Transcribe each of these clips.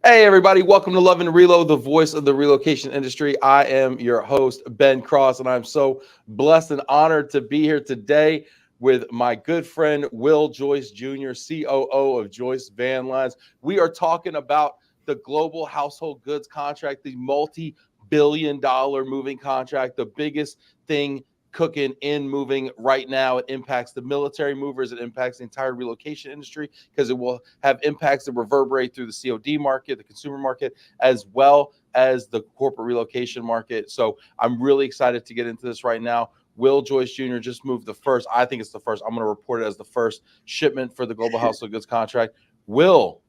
Hey, everybody, welcome to Love and Reload, the voice of the relocation industry. I am your host, Ben Cross, and I'm so blessed and honored to be here today with my good friend, Will Joyce Jr., COO of Joyce Van Lines. We are talking about the global household goods contract, the multi-billion-dollar moving contract, the biggest thing cooking in moving right now. It impacts the military movers. It impacts the entire relocation industry because it will have impacts that reverberate through the COD market, the consumer market, as well as the corporate relocation market. So I'm really excited to get into this right now. Will Joyce Jr. just moved the first. I think it's the first. I'm going to report it as the first shipment for the global household goods contract. Will,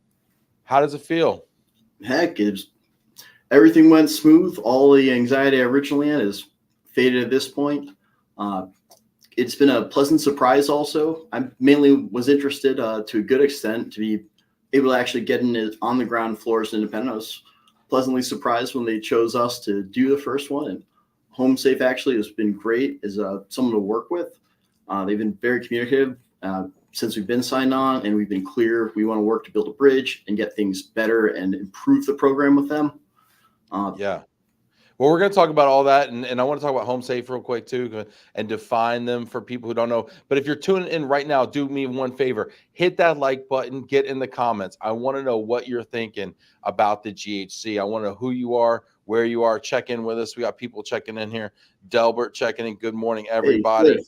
how does it feel? Heck, everything went smooth. All the anxiety I originally had is faded at this point. It's been a pleasant surprise also. I mainly was interested to a good extent to be able to actually get in it on the ground floor as independent. I was pleasantly surprised when they chose us to do the first one. And Home Safe actually has been great as someone to work with. They've been very communicative since we've been signed on, and we've been clear. We want to work to build a bridge and get things better and improve the program with them. Yeah. Well, we're going to talk about all that, and I want to talk about Home Safe real quick too, and define them for people who don't know. But if you're tuning in right now, do me one favor: hit that like button, get in the comments. I want to know what you're thinking about the GHC. I want to know who you are, where you are. Check in with us. We got people checking in here. Delbert checking in. Good morning, everybody.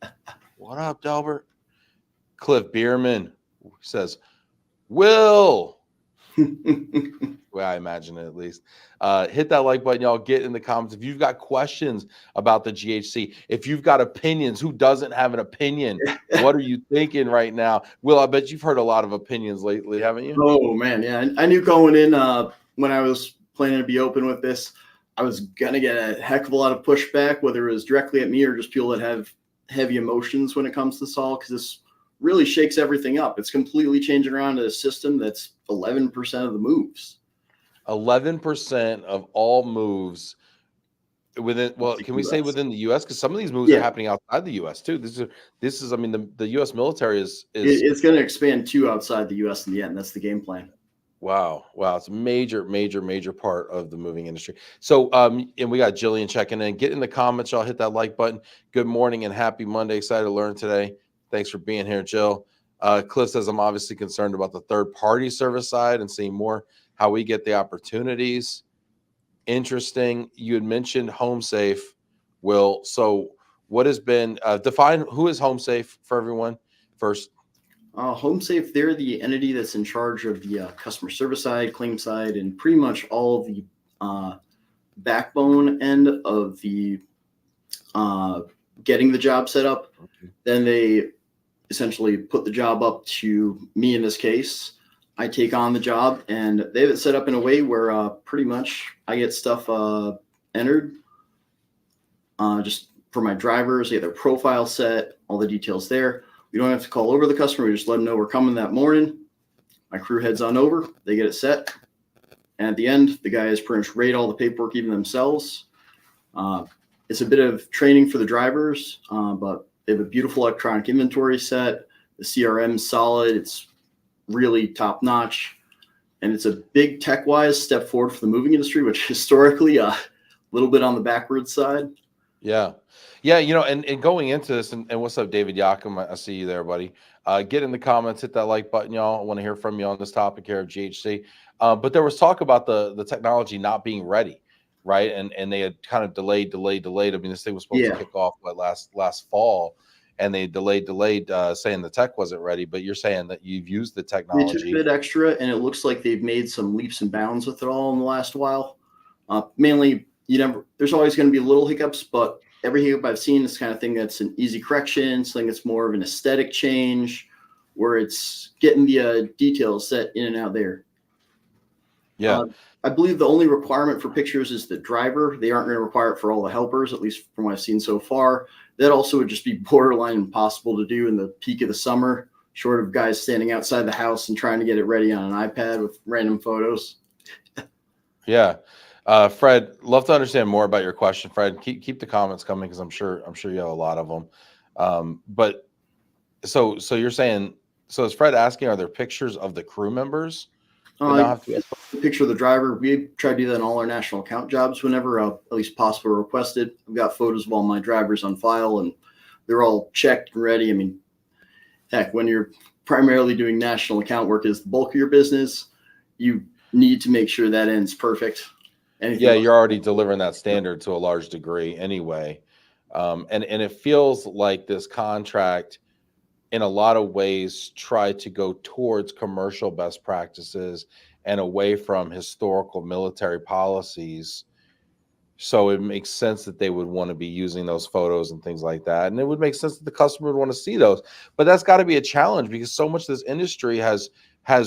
Hey, what up, Delbert? Cliff Bierman says, Will. Well, I imagine it at least. Hit that like button, y'all. Get in the comments. If you've got questions about the GHC, if you've got opinions, who doesn't have an opinion? What are you thinking right now? Will, I bet you've heard a lot of opinions lately, haven't you? Oh, man. Yeah. I knew going in when I was planning to be open with this, I was going to get a heck of a lot of pushback, whether it was directly at me or just people that have heavy emotions when it comes to Sol, because this really shakes everything up. It's completely changing around a system that's 11% of the moves. 11% of all moves within, well, can we say within the U.S.? Because some of these moves are happening outside the U.S. too. This is. I mean, the U.S. military is. It's going to expand too outside the U.S. in the end. That's the game plan. Wow. It's a major part of the moving industry. So, and we got Jillian checking in. Get in the comments, y'all. Hit that like button. Good morning and happy Monday. Excited to learn today. Thanks for being here, Jill. Cliff says, I'm obviously concerned about the third-party service side and seeing more how we get the opportunities. Interesting. You had mentioned Home Safe, Will. So what has been define who is Home Safe for everyone first? Home Safe, they're the entity that's in charge of the customer service side, claim side, and pretty much all of the backbone end of the getting the job set up. Okay. Then they essentially put the job up to me in this case. I take on the job, and they have it set up in a way where pretty much I get stuff entered just for my drivers. They get their profile set, all the details there. We don't have to call over the customer. We just let them know we're coming that morning. My crew heads on over. They get it set. And at the end, the guys pretty much rate all the paperwork even themselves. It's a bit of training for the drivers, but they have a beautiful electronic inventory set. The CRM is solid. It's really top notch. And it's a big tech-wise step forward for the moving industry, which historically a little bit on the backwards side. Yeah. And going into this, and what's up, David Yakum? I see you there, buddy. Get in the comments, hit that like button, y'all. I want to hear from you on this topic here of GHC. But there was talk about the technology not being ready, right? And they had kind of delayed. I mean, this thing was supposed to kick off last fall, and they delayed, saying the tech wasn't ready. But you're saying that you've used the technology. They took a bit extra, and it looks like they've made some leaps and bounds with it all in the last while. Mainly, there's always going to be little hiccups, but every hiccup I've seen is kind of thing that's an easy correction, something that's more of an aesthetic change, where it's getting the details set in and out there. Yeah. I believe the only requirement for pictures is the driver. They aren't going to require it for all the helpers, at least from what I've seen so far. That also would just be borderline impossible to do in the peak of the summer, short of guys standing outside the house and trying to get it ready on an iPad with random photos. Yeah. Fred, love to understand more about your question, Fred. Keep the comments coming because I'm sure you have a lot of them. But so you're saying, so is Fred asking, are there pictures of the crew members Did not have to be Picture of the driver. We try to do that in all our national account jobs whenever at least possible requested. I've got photos of all my drivers on file, and they're all checked and ready. I mean, heck, when you're primarily doing national account work as the bulk of your business, you need to make sure that ends perfect. Yeah, you're already delivering that standard to a large degree anyway. And it feels like this contract in a lot of ways try to go towards commercial best practices and away from historical military policies. So it makes sense that they would want to be using those photos and things like that. And it would make sense that the customer would want to see those. But that's got to be a challenge because so much of this industry has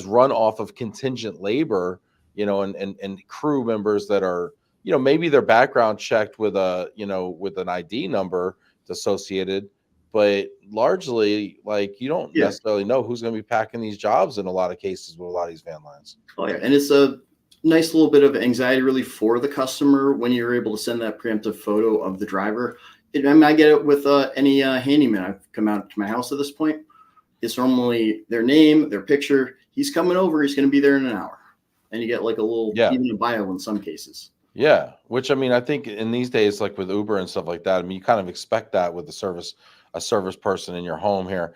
run off of contingent labor, and crew members that are, maybe their background checked with with an ID number associated, but largely, like, you don't necessarily know who's going to be packing these jobs in a lot of cases with a lot of these van lines. Oh yeah, and it's a nice little bit of anxiety relief for the customer when you're able to send that preemptive photo of the driver. I get it with any handyman I've come out to my house at this point. It's normally their name, their picture. He's coming over. He's going to be there in an hour, and you get like a little even a bio in some cases. Yeah, which I think in these days, like with Uber and stuff like that, you kind of expect that with a service person in your home here.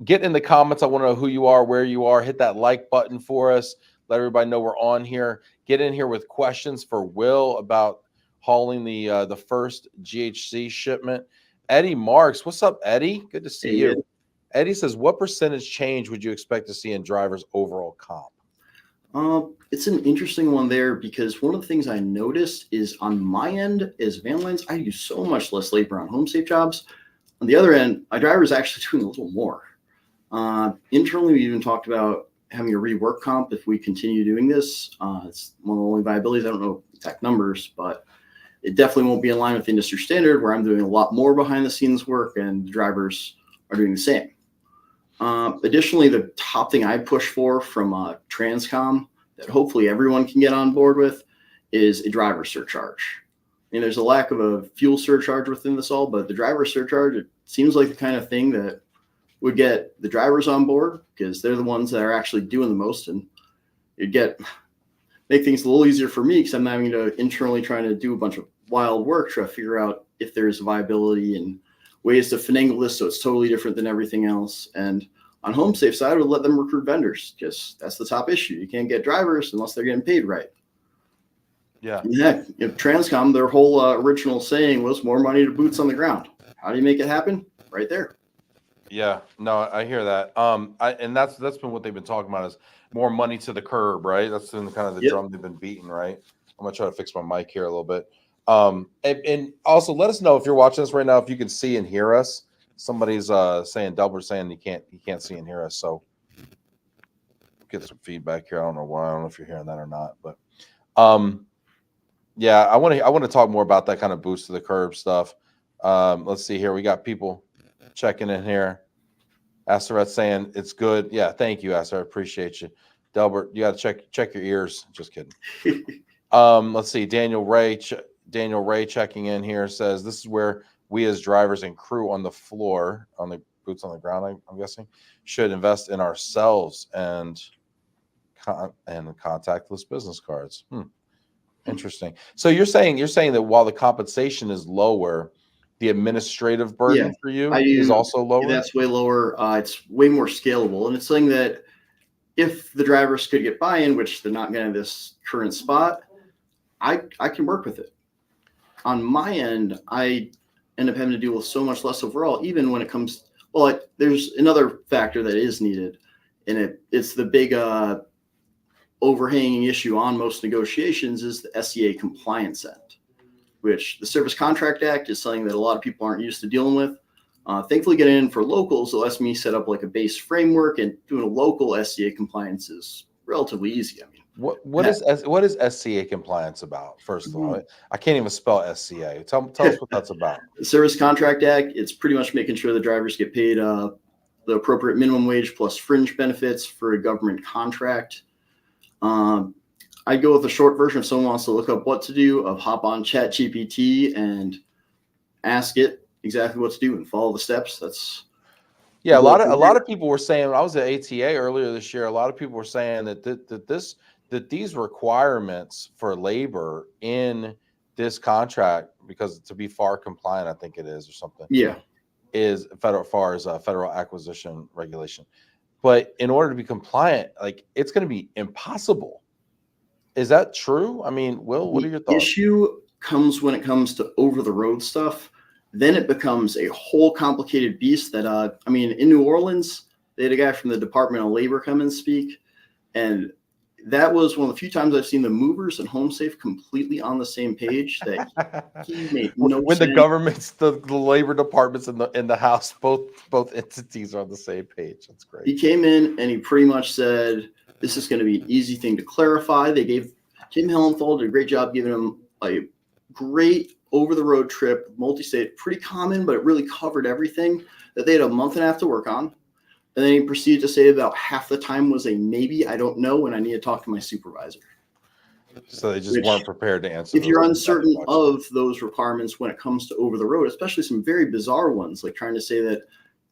Get in the comments. I want to know who you are, where you are. Hit that like button for us. Let everybody know we're on here. Get in here with questions for Will about hauling the first GHC shipment. Eddie Marks, what's up, Eddie? Good to see you. Eddie says, what percentage change would you expect to see in drivers' overall comp? It's an interesting one there because one of the things I noticed is on my end as van lines, I use so much less labor on home safe jobs. On the other end, my driver is actually doing a little more. Internally, we even talked about having a rework comp if we continue doing this. It's one of the only viabilities. I don't know exact numbers, but it definitely won't be in line with the industry standard where I'm doing a lot more behind the scenes work and the drivers are doing the same. Additionally, the top thing I push for from Transcom that hopefully everyone can get on board with is a driver surcharge. And there's a lack of a fuel surcharge within this all, but the driver surcharge, it seems like the kind of thing that would get the drivers on board because they're the ones that are actually doing the most, and it'd make things a little easier for me because I'm having to internally trying to do a bunch of wild work to figure out if there's viability and ways to finagle this so it's totally different than everything else. And on home safe side, I would let them recruit vendors because that's the top issue. You can't get drivers unless they're getting paid right. Yeah. And heck, if Transcom, their whole original saying was more money to boots on the ground. How do you make it happen? Right there. Yeah, no, I hear that. And that's been what they've been talking about is more money to the curb, right? That's been kind of the drum they've been beating, right? I'm gonna try to fix my mic here a little bit. And also let us know if you're watching this right now, if you can see and hear us. Somebody's saying he can't see and hear us, so get some feedback here. I don't know why. I don't know if you're hearing that or not, but yeah, I want to talk more about that kind of boost to the curb stuff. Let's see here. We got people checking in here. Aseret saying it's good. Yeah, thank you, Aseret. Appreciate you. Delbert, you got to check your ears. Just kidding. Let's see. Daniel Ray checking in here says this is where we as drivers and crew on the floor, on the boots on the ground, I'm guessing, should invest in ourselves and contactless business cards. Interesting. So you're saying that while the compensation is lower, the administrative burden for you is also lower? That's way lower. It's way more scalable. And it's something that if the drivers could get buy-in, which they're not going to this current spot, I can work with it. On my end, I end up having to deal with so much less overall, even when it comes, there's another factor that is needed. And it's the big overhanging issue on most negotiations is the SCA compliance end, which the Service Contract Act is something that a lot of people aren't used to dealing with. Thankfully, getting in for locals, it lets me set up like a base framework, and doing a local SCA compliance is relatively easy. I mean, what is SCA compliance about? First of all, I can't even spell SCA. Tell us what that's about. The Service Contract Act, it's pretty much making sure the drivers get paid the appropriate minimum wage plus fringe benefits for a government contract. I'd go with a short version if someone wants to look up what to do, of hop on ChatGPT and ask it exactly what to do and follow the steps. Yeah, a But lot of people were saying, when I was at ATA earlier this year, a lot of people were saying that these requirements for labor in this contract, because to be FAR compliant, I think it is, or something, yeah, is federal FAR is a federal acquisition regulation. But in order to be compliant, like, it's going to be impossible. Is that true? I mean, Will, what are the your thoughts? issue comes when it comes to over the road stuff. Then it becomes a whole complicated beast that, I mean, in New Orleans, they had a guy from the Department of Labor come and speak. And that was one of the few times I've seen the movers and home safe completely on the same page, that he made no When the sense. governments, the labor departments in the House, both entities are on the same page. That's great. He came in and he pretty much said, this is going to be an easy thing to clarify. They gave Tim Hellenthal did a great job giving him a great over-the-road trip, multi-state, pretty common, but it really covered everything that they had a month and a half to work on. And then he proceeded to say about half the time was a maybe, I don't know, and I need to talk to my supervisor. So they just weren't prepared to answer. If you're uncertain of those requirements when it comes to over the road, especially some very bizarre ones, like trying to say that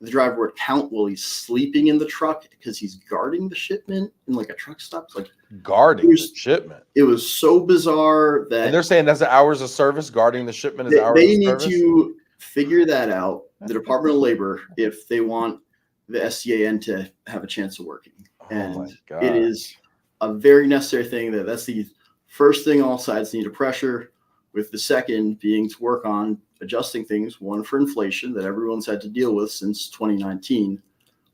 the driver would count while he's sleeping in the truck because he's guarding the shipment in like a truck stop. It's like guarding the shipment. It was so bizarre that, and they're saying that's the hours of service. Guarding the shipment is hours. They need to figure that out. The Department of Labor, if they want the SCAN to have a chance of working, and it is a very necessary thing. That's the first thing all sides need to pressure, with the second being to work on adjusting things, one for inflation that everyone's had to deal with since 2019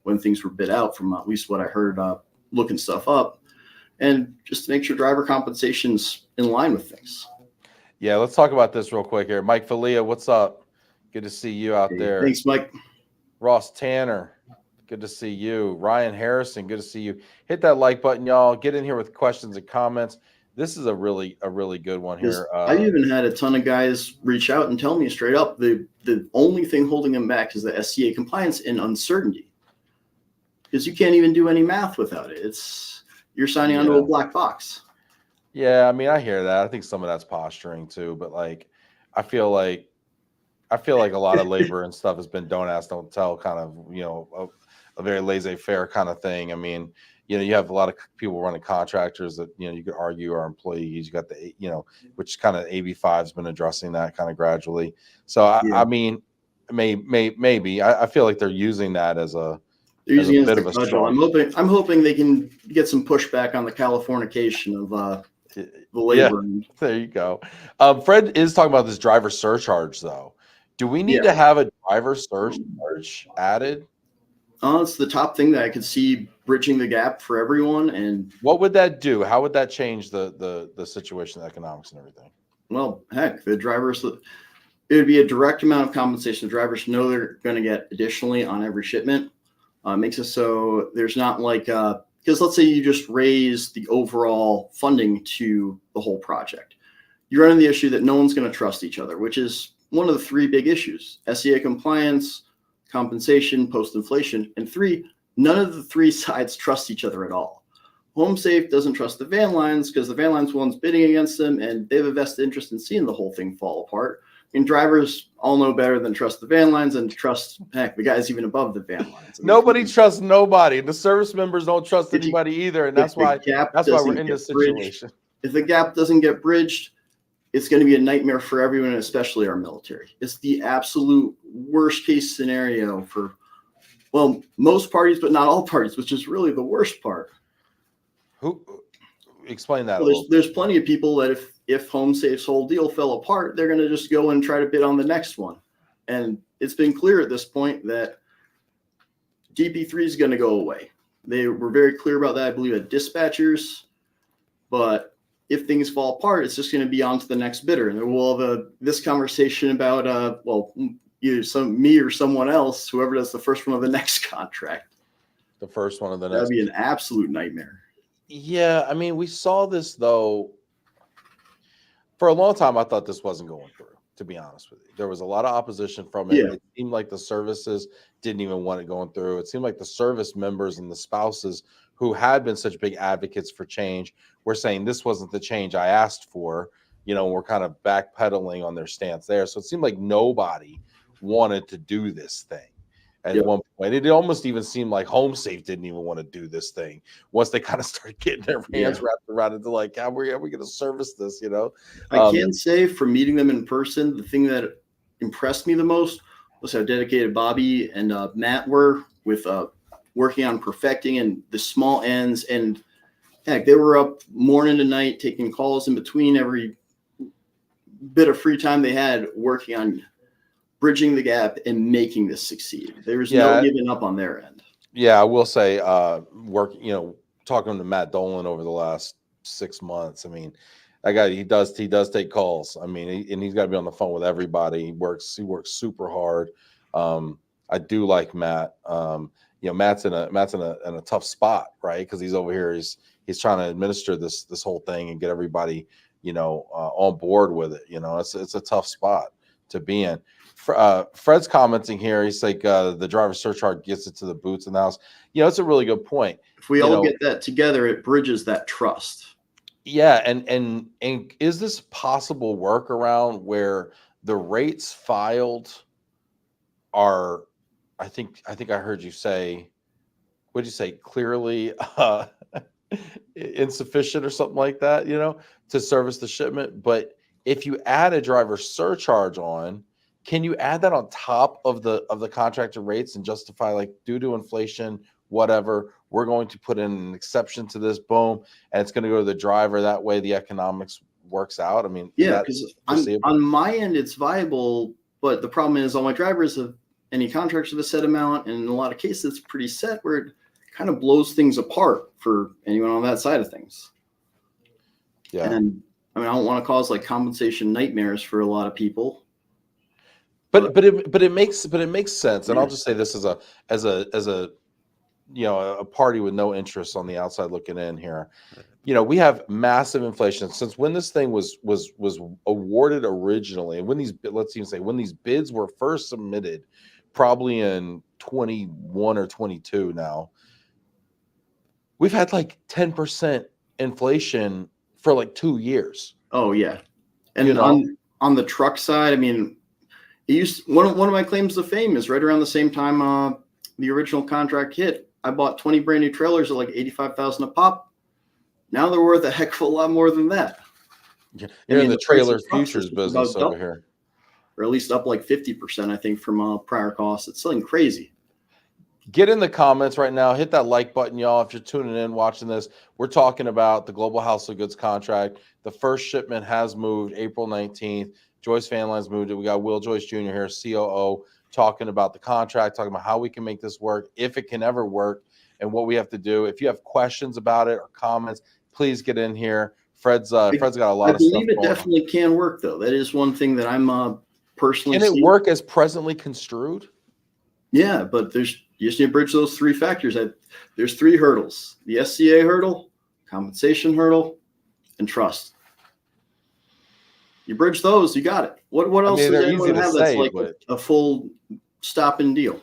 when things were bid out, from at least what I heard looking stuff up, and just to make sure driver compensation's in line with things. Yeah, let's talk about this real quick here. Mike Falia, what's up? Good to see you out there. Thanks, Mike. Ross Tanner, good to see you. Ryan Harrison, good to see you. Hit that like button, y'all. Get in here with questions and comments. This is a really good one here. I even had a ton of guys reach out and tell me straight up the only thing holding them back is the SCA compliance and uncertainty, because you can't even do any math without it. You're signing onto a black box. Yeah, I mean, I hear that. I think some of that's posturing too, but like, I feel like a lot of labor and stuff has been don't ask, don't tell, kind of, a very laissez-faire kind of thing. I mean, you have a lot of people running contractors that, you could argue are employees. You got the, which kind of AB5 has been addressing that kind of gradually. So I mean, maybe I feel like they're using that as a bit of a strong. I'm hoping they can get some pushback on the Californication of the labor. Yeah, there you go. Fred is talking about this driver surcharge though. Do we need to have a driver surcharge added? It's the top thing that I could see bridging the gap for everyone. And what would that do? How would that change the situation, the economics and everything? Well, heck, the drivers, it would be a direct amount of compensation. The drivers know they're going to get additionally on every shipment. Makes it so there's not like, because let's say you just raise the overall funding to the whole project. You're running the issue that no one's going to trust each other, which is one of the three big issues: SCA compliance, compensation, post-inflation, and three, none of the three sides trust each other at all. HomeSafe doesn't trust the van lines because the van lines one's bidding against them, and they have a vested interest in seeing the whole thing fall apart. And drivers all know better than trust the van lines and trust, heck, the guys even above the van lines. I mean, nobody trusts nobody. The service members don't trust anybody either, and that's why we're in this situation. If the gap doesn't get bridged, it's going to be a nightmare for everyone, especially our military. It's the absolute worst case scenario for, well, most parties, but not all parties, which is really the worst part. Who explain that? Well, there's plenty of people that if HomeSafe's whole deal fell apart, they're going to just go and try to bid on the next one. And it's been clear at this point that DP3 is going to go away. They were very clear about that, I believe, at dispatchers. But if things fall apart, it's just going to be on to the next bidder. And then we'll have this conversation about, either me or someone else, whoever does the first one of the next contract. The first one of the next. That'd be an absolute nightmare. Yeah, I mean, we saw this, though. For a long time, I thought this wasn't going through, to be honest with you. There was a lot of opposition from it. Yeah. It seemed like the services didn't even want it going through. It seemed like the service members and the spouses who had been such big advocates for change were saying this wasn't the change I asked for. We're kind of backpedaling on their stance there. So it seemed like nobody wanted to do this thing. at Yep. one point. It almost even seemed like Home Safe didn't even want to do this thing once they kind of started getting their hands wrapped around it. They're like, how are we going to service this? I can say from meeting them in person, the thing that impressed me the most was how dedicated Bobby and Matt were with working on perfecting and the small ends. And heck, they were up morning to night taking calls in between every bit of free time they had, working on bridging the gap and making this succeed. There's no giving up on their end. Yeah, I will say, talking to Matt Dolan over the last 6 months. I mean, that guy, he does take calls. I mean, and he's got to be on the phone with everybody. He works super hard. I do like Matt. Matt's in a tough spot, right? Because he's over here. He's trying to administer this whole thing and get everybody, on board with it. It's a tough spot to be in. Fred's commenting here. He's like, the driver surcharge gets it to the boots in the house. It's a really good point. If we all get that together, it bridges that trust. Yeah, and is this possible workaround where the rates filed are, I think I heard you say, what'd you say, clearly insufficient or something like that, to service the shipment. But if you add a driver surcharge on, can you add that on top of the contractor rates and justify, like, due to inflation, whatever, we're going to put in an exception to this, boom, and it's going to go to the driver. That way the economics works out. I mean, yeah, because on my end, it's viable, but the problem is all my drivers have any contracts with a set amount, and in a lot of cases it's pretty set where it kind of blows things apart for anyone on that side of things. Yeah. And I mean, I don't want to cause like compensation nightmares for a lot of people. But it makes sense. And I'll just say this as a a party with no interest on the outside looking in here. We have massive inflation since when this thing was awarded originally, and when these bids were first submitted, probably in 21 or 22 now. We've had like 10% inflation for like 2 years. Oh yeah. And on the truck side, I mean, one of my claims to fame is right around the same time the original contract hit. I bought 20 brand new trailers at like $85,000 a pop. Now they're worth a heck of a lot more than that. You're in the trailer futures business over here, or at least up like 50%, I think, from prior costs. It's something crazy. Get in the comments right now. Hit that like button, y'all. If you're tuning in, watching this, we're talking about the Global Household Goods contract. The first shipment has moved April 19th. Joyce Van Line's moved it. We got Will Joyce Jr. here, COO, talking about the contract, talking about how we can make this work, if it can ever work, and what we have to do. If you have questions about it or comments, please get in here. Fred's got a lot of stuff. I believe it definitely can work, though. That is one thing that I'm personally. Can it work as presently construed? Yeah, but you just need to bridge those three factors. There's 3 hurdles: the SCA hurdle, compensation hurdle, and trust. You bridge those, you got it. What else does anyone have that's like a full stop and deal?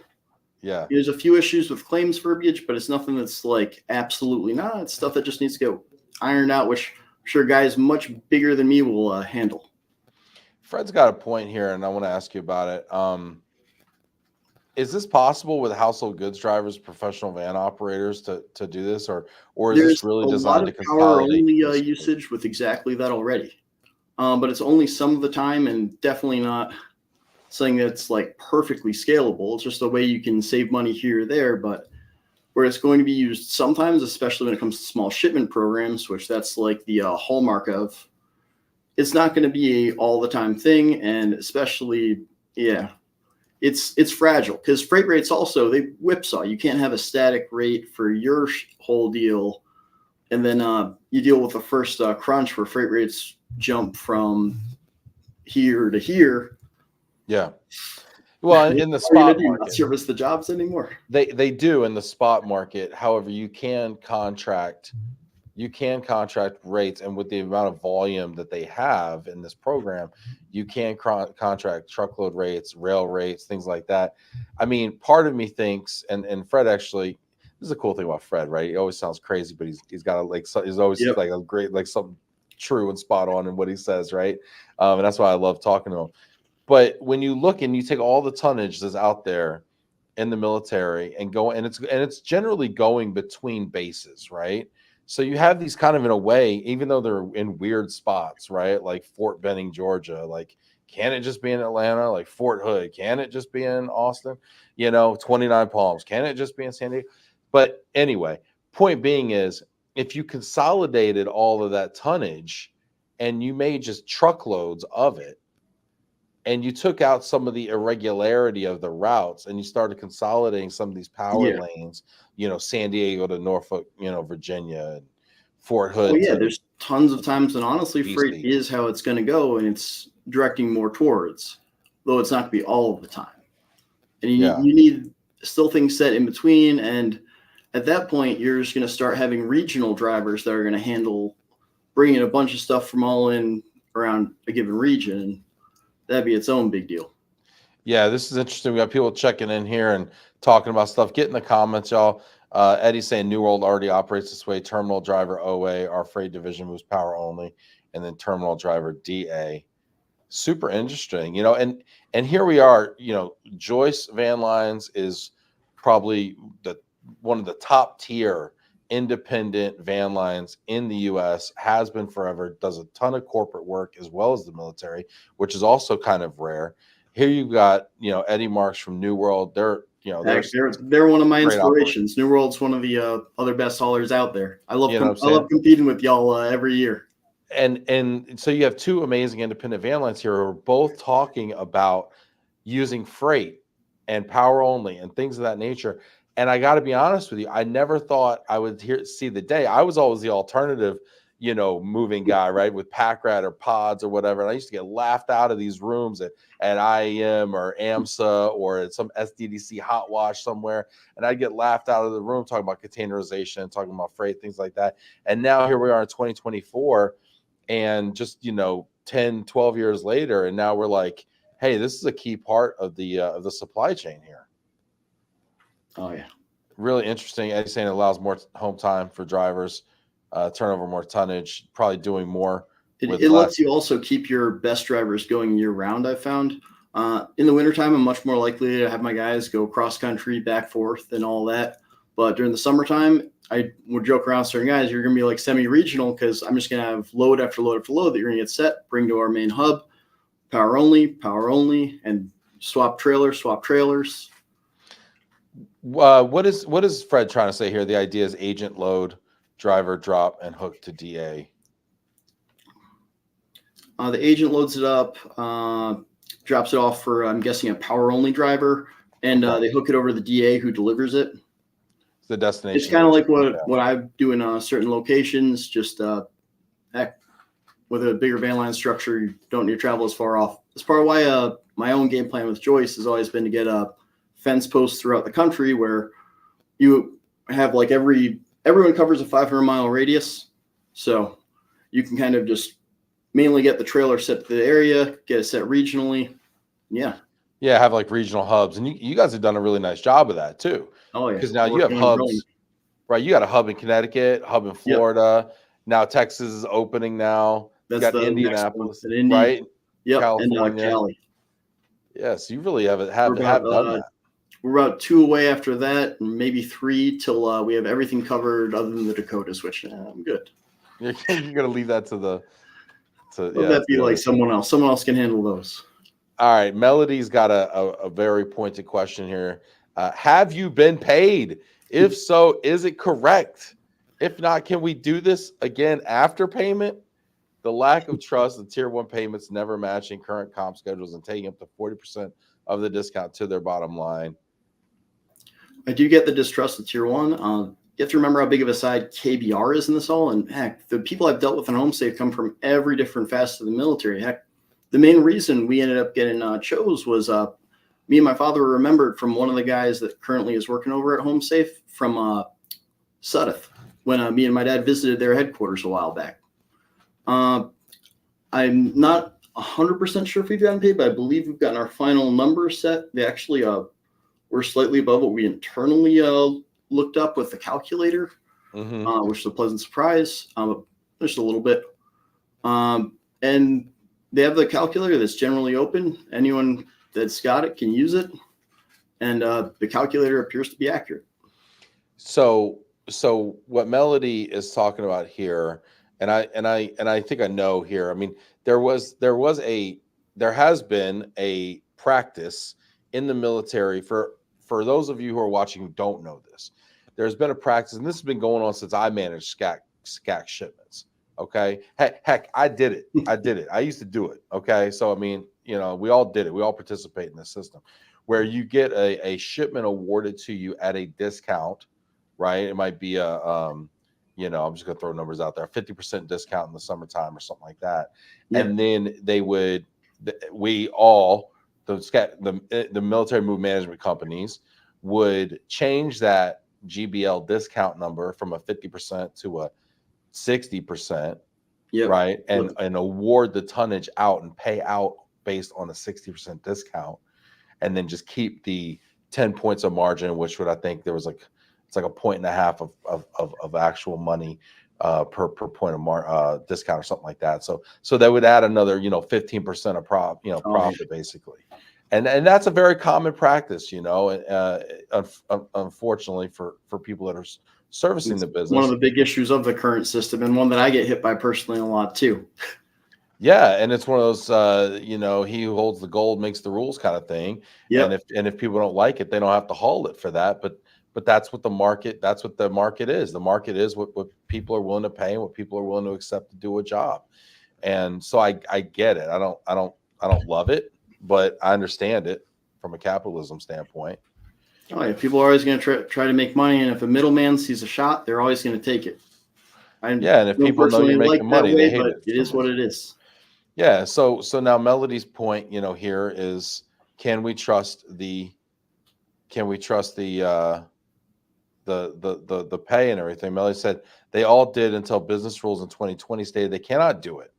Yeah. There's a few issues with claims verbiage, but it's nothing that's like absolutely not. It's stuff that just needs to go ironed out, which I'm sure guys much bigger than me will handle. Fred's got a point here, and I want to ask you about it. Is this possible with household goods drivers, professional van operators to do this, or is this really designed to consolidate? There's a lot of power only usage with exactly that already. But it's only some of the time, and definitely not something that's like perfectly scalable. It's just a way you can save money here or there, but where it's going to be used sometimes, especially when it comes to small shipment programs, which that's like the hallmark of, it's not going to be a all the time thing. And especially, it's fragile because freight rates also, they whipsaw. You can't have a static rate for your whole deal. And then you deal with the first crunch where freight rates jump from here to here. Yeah. Well, in the spot market, not service the jobs anymore. They do in the spot market. However, you can contract rates, and with the amount of volume that they have in this program, you can contract truckload rates, rail rates, things like that. I mean, part of me thinks, and Fred actually. This is a cool thing about Fred, right? He always sounds crazy, but he's got he's always like a great, like something true and spot on in what he says, right? And that's why I love talking to him. But when you look and you take all the tonnage that's out there, in the military and it's generally going between bases, right? So you have these kind of, in a way, even though they're in weird spots, right? Like Fort Benning, Georgia, like, can it just be in Atlanta? Like Fort Hood, can it just be in Austin? 29 Palms, can it just be in San Diego? But anyway, point being is, if you consolidated all of that tonnage and you made just truckloads of it, and you took out some of the irregularity of the routes and you started consolidating some of these power lanes, San Diego to Norfolk, Virginia, and Fort Hood. Oh yeah, there's tons of times, and honestly, freight is how it's going to go, and it's directing more towards, though it's not going to be all of the time. And you need still things set in between, and at that point, you're just going to start having regional drivers that are going to handle bringing a bunch of stuff from all in around a given region, and that'd be its own big deal. Yeah, this is interesting. We got people checking in here and talking about stuff. Get in the comments, y'all. Eddie's saying New World already operates this way. Terminal driver OA, our freight division moves power only, and then terminal driver DA. Super interesting, and here we are. Joyce Van Lines is probably one of the top tier independent van lines in the U.S. Has been forever. Does a ton of corporate work as well as the military, which is also kind of rare. Here you've got Eddie Marks from New World. They're one of my inspirations. New World's one of the other best haulers out there. I love competing with y'all every year. And so you have two amazing independent van lines here who are both talking about using freight and power only and things of that nature. And I got to be honest with you, I never thought I would see the day. I was always the alternative, moving guy, right, with pack rat or pods or whatever. And I used to get laughed out of these rooms at IEM or AMSA or at some SDDC hot wash somewhere. And I'd get laughed out of the room talking about containerization, talking about freight, things like that. And now here we are in 2024 and just, 10, 12 years later. And now we're like, hey, this is a key part of the supply chain here. Oh, yeah. Really interesting. Eddie's saying it allows more home time for drivers, turnover more tonnage, probably doing more. It lets you also keep your best drivers going year round, I've found. In the wintertime, I'm much more likely to have my guys go cross country, back, forth, and all that. But during the summertime, I would joke around with certain guys, you're going to be like semi-regional because I'm just going to have load after load after load that you're going to get set, bring to our main hub, power only, and swap trailers. What is Fred trying to say here? The idea is agent load, driver drop, and hook to DA. The agent loads it up, drops it off for, I'm guessing, a power only driver, and they hook it over to the DA who delivers it. The destination. It's kind of like what I do in certain locations. Just with a bigger van line structure, you don't need to travel as far off. That's part of why my own game plan with Joyce has always been to get fence posts throughout the country where you have like everyone covers a 500-mile radius, so you can kind of just mainly get the trailer set to the area, get it set regionally. Yeah, have like regional hubs, and you guys have done a really nice job of that too. Oh yeah, because now you have hubs, right? You got a hub in Connecticut, hub in Florida. Yep. Now Texas is opening now. That's you got Indianapolis, right? Yep, California. And Cali. Yes, you really have done that. We're about 2 away after that, and maybe 3 till we have everything covered other than the Dakotas, which I'm good. You're gonna leave that to that be like someone else. Someone else can handle those. All right, Melody's got a very pointed question here. Have you been paid? If so, is it correct? If not, can we do this again after payment? The lack of trust, the tier 1 payments never matching current comp schedules and taking up to 40% of the discount to their bottom line. I do get the distrust of tier 1. You have to remember how big of a side KBR is in this all. And heck, the people I've dealt with in HomeSafe come from every different facet of the military. Heck, the main reason we ended up getting chose was me and my father were remembered from one of the guys that currently is working over at HomeSafe from Sudeth when me and my dad visited their headquarters a while back. I'm not 100% sure if we've gotten paid, but I believe we've gotten our final number set. They actually were slightly above what we internally looked up with the calculator, which is a pleasant surprise, just a little bit. And they have the calculator that's generally open. Anyone that's got it can use it. and the calculator appears to be accurate. So what Melody is talking about here, and I think I know here. I mean, there has been a practice in the military for those of you who are watching who don't know this. There's been a practice, and this has been going on since I managed SCAC shipments. Okay, heck, I did it. I used to do it. Okay, so I mean, we all did it. We all participate in this system where you get a shipment awarded to you at a discount. Right. It might be I'm just going to throw numbers out there, 50% discount in the summertime or something like that. Yeah. And then the military move management companies would change that GBL discount number from a 50% to a 60%. Yep. Right. And award the tonnage out and pay out based on a 60% discount. And then just keep the 10 points of margin, which would, I think there was it's like 1.5 of actual money per point of discount or something like that. So that would add another 15% of profit basically, and that's a very common practice, unfortunately for people that are servicing the business. One of the big issues of the current system, and one that I get hit by personally a lot too. Yeah, and it's one of those, he who holds the gold makes the rules kind of thing. Yep. And if people don't like it, they don't have to haul it for that. But that's what the market is. The market is what people are willing to pay and what people are willing to accept to do a job. And so I get it. I don't love it, but I understand it from a capitalism standpoint. Oh yeah, people are always going to try to make money, and if a middleman sees a shot, they're always going to take it. And if people know you're making money, they hate it. It is what it is. Yeah. So now Melody's point, here is, can we trust the pay and everything? Melody said they all did until business rules in 2020 stated they cannot do it.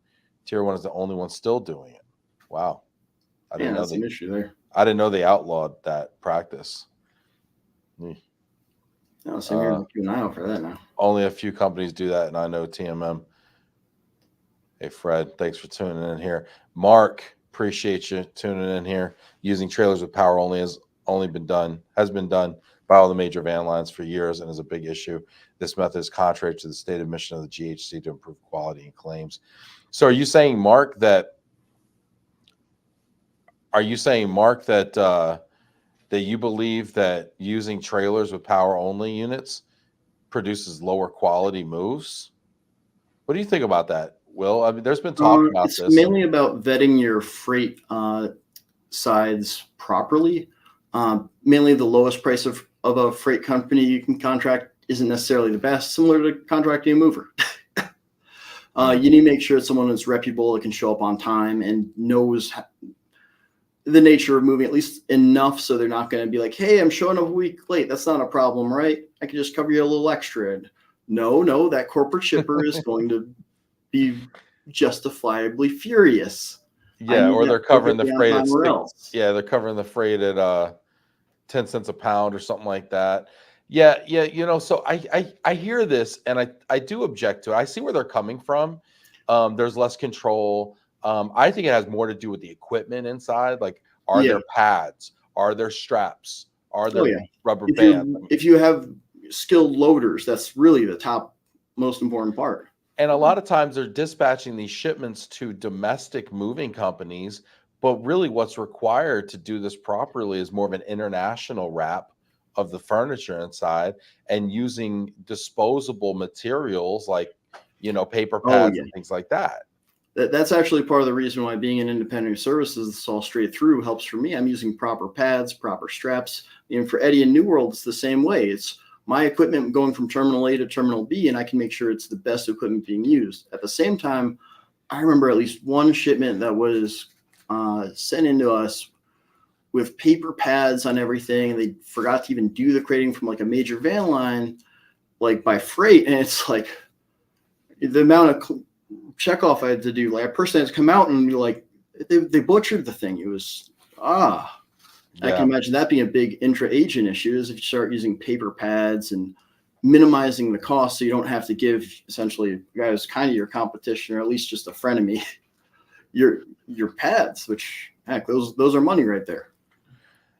Tier 1 is the only one still doing it. Wow. I didn't know that's an issue there. I didn't know they outlawed that practice. No, so you're keeping an eye out for that now. Only a few companies do that, and I know TMM. Hey, Fred, thanks for tuning in here. Mark, appreciate you tuning in here. Using trailers with power only has been done by all the major van lines for years and is a big issue. This method is contrary to the stated mission of the GHC to improve quality and claims. So are you saying, Mark, that that you believe that using trailers with power only units produces lower quality moves? What do you think about that, Will? I mean, there's been talk about this. It's mainly about vetting your freight sides properly. Mainly the lowest price of a freight company you can contract isn't necessarily the best, similar to contracting a mover. You need to make sure it's someone that's reputable, that can show up on time and knows the nature of moving at least enough so they're not going to be like, hey, I'm showing up a week late. That's not a problem, right? I can just cover you a little extra. And no, that corporate shipper is going to be justifiably furious. Yeah, or they're covering the freight at they're covering the freight at 10 cents a pound or something like that. Yeah, so I hear this and I do object to it. I see where they're coming from. There's less control. I think it has more to do with the equipment inside. Like, are there pads? Are there straps? Are there rubber bands? If you have skilled loaders, that's really the top most important part. And a lot of times they're dispatching these shipments to domestic moving companies, but really what's required to do this properly is more of an international wrap of the furniture inside and using disposable materials like, paper pads and things like that. That's actually part of the reason why being an independent services, it's all straight through, helps for me. I'm using proper pads, proper straps. And for Eddie and New World, it's the same way. It's my equipment going from terminal A to terminal B, and I can make sure it's the best equipment being used. At the same time, I remember at least one shipment that was sent into us with paper pads on everything. They forgot to even do the crating from like a major van line, like by freight. And it's like the amount of checkoff I had to do. Like, I personally had to come out and be like, they butchered the thing. It was, I can imagine that being a big intra-agent issue is if you start using paper pads and minimizing the cost so you don't have to give essentially a guy who's kind of your competition or at least just a frenemy your pads, which heck, those are money right there.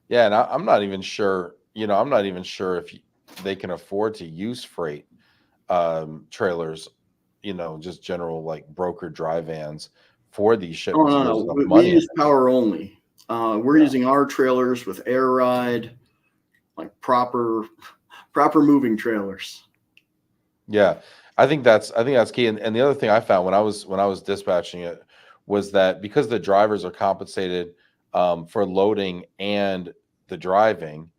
Yeah, and I'm not even sure. I'm not even sure if they can afford to use freight trailers. Just general like broker dry vans for these Oh shipments. no, And there's no, enough we money in use it. power only. We're Yeah. using our trailers with air ride, like proper moving trailers. Yeah, I think that's key. And the other thing I found when I was dispatching it was that because the drivers are compensated for loading and the driving,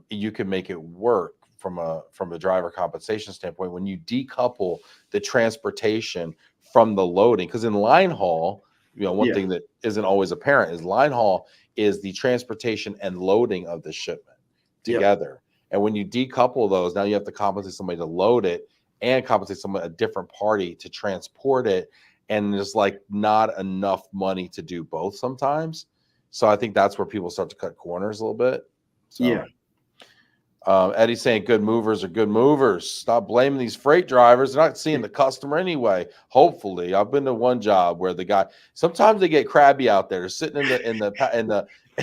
you can make it work from a driver compensation standpoint when you decouple the transportation from the loading. Because in line haul, one Yeah, thing that isn't always apparent is line haul is the transportation and loading of the shipment yep, together. And when you decouple those, now you have to compensate somebody to load it and compensate somebody, a different party to transport it. And there's like not enough money to do both sometimes. So I think that's where people start to cut corners a little bit. yeah. So Eddie's saying good movers are good movers. Stop blaming these freight drivers. They're not seeing the customer anyway. Hopefully, I've been to one job where the guy sometimes they get crabby out there. They're sitting in the and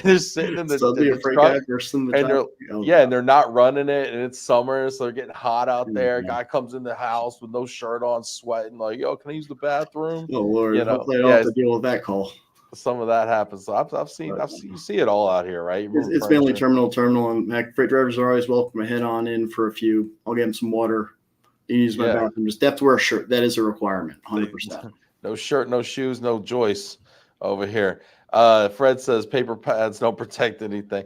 they're sitting Suddenly in a the freight guy truck bursts in the and time. they're Oh yeah, god. and they're not running it, and it's summer, so they're getting hot out Oh, there. god. Guy comes in the house with no shirt on, sweating, like, yo, can I use the bathroom? Oh Lord. Hopefully I don't Yeah, have to deal with that call. some of that happens. So But I've seen you see it all out here, right? You're moving it's mainly furniture. terminal, and heck, freight drivers are always welcome to head on in for a few. I'll get them some water. You use my Yeah. bathroom. Just have to wear a shirt. That is a requirement, 100%. No shirt, no shoes, no Joyce over here. Fred says paper pads don't protect anything.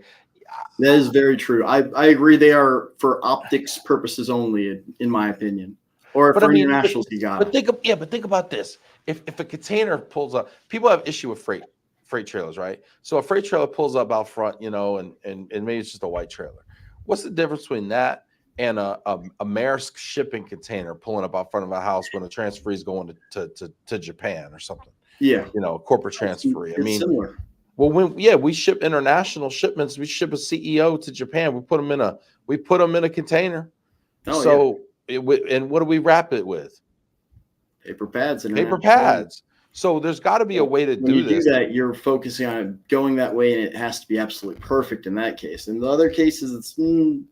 That is very true. I agree. They are for optics purposes only, in my opinion. Or But I for mean, internationals, you gotta. but think about this. If a container pulls up, people have issue with freight trailers, right? So a freight trailer pulls up out front, and maybe it's just a white trailer. What's the difference between that and a Maersk shipping container pulling up out front of a house when a transferee is going to Japan or something? Yeah, Corporate transferee. I it's mean, similar. well, we ship international shipments. We ship a CEO to Japan. We put them in a container. Oh yeah, So and what do we wrap it with? paper pads, Paper international. pads. So there's got to be a Well, way to when do you do this. that, you're focusing on it going that way, and it has to be absolutely perfect in that case. In the other cases, it's